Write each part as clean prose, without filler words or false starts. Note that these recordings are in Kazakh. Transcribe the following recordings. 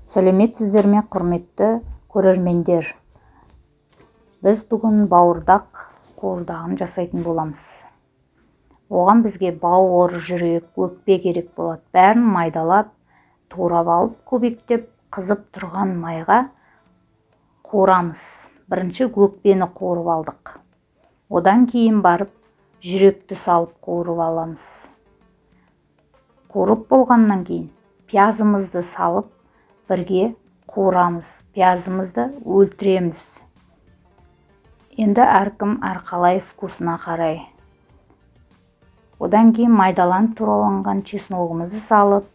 Сәлеметсіздер ме, құрметті көрермендер? Біз бүгін бауырдақ қуырдағын жасайтын боламыз. Оған бізге бауыр, жүрек, өкпе керек болады. Бәрін майдалап, турап алып, көбіктеп, қызып тұрған майға қуырамыз. Бірінші өкпені қуырып алдық. Одан кейін барып, жүректі салып қуырып аламыз. Қуырып болғаннан кейін пиязымызды салып, бірге қуырамыз. Пиязымызды өлтіреміз. Енді әркім әрқалай вкусына қарай. Одан кейін майдаланып тураланған чесногымызды салып,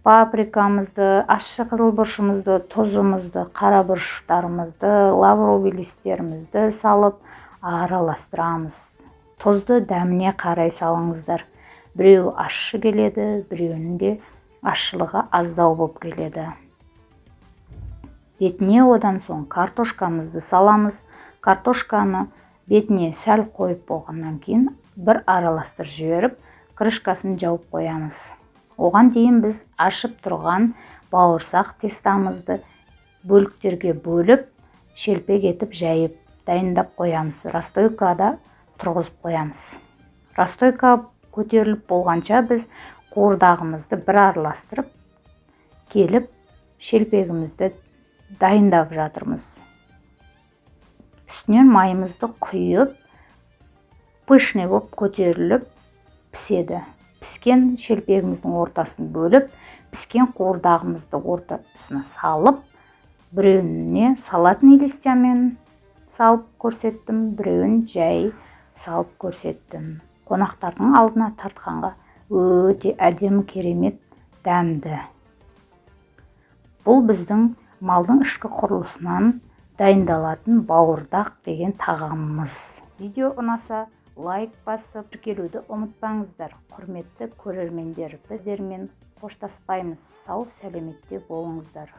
паприкамызды, ащы қызыл бұрышымызды, тұзымызды, қара бұрыштарымызды, лавровый листтерімізді салып араластырамыз. Тұзды дәміне қарай салыңыздар. Біреу ащы келеді, біреуінің де ащылығы аздау болып келеді. Бетіне одан соң картошкамызды саламыз. Картошканы бетіне сәл қойып болғаннан кейін бір араластырып жіберіп, крышкасын жауып қоямыз. Оған дейін біз ашып тұрған бауырсақ тестамызды бөліктерге бөліп, шелпек етіп жайып дайындап қоямыз. Расстойкада тұрғызып қоямыз. Расстойка көтеріліп болғанша біз қуырдағымызды бір араластырып келіп, шелпегімізді дайындап жатырмыз. Үстінен майымызды құйып, пышный болып көтеріліп піседі. Піскен шелпегіміздің ортасын бөліп, піскен қуырдағымызды ортасына салып, біреуіне салатный листьямен салып көрсеттім, біреуін жай салып көрсеттім. Қонақтардың алдына тартқанға өте әдемі, керемет, дәмді. Бұл біздің малдың ішкі құрылысынан дайындалатын бауырдақ деген тағамымыз. Видео ұнаса, лайк басып, тіркелуді ұмытпаңыздар. Құрметті көрермендер, біздермен қоштаспаймыз. Сау сәлеметте болыңыздар.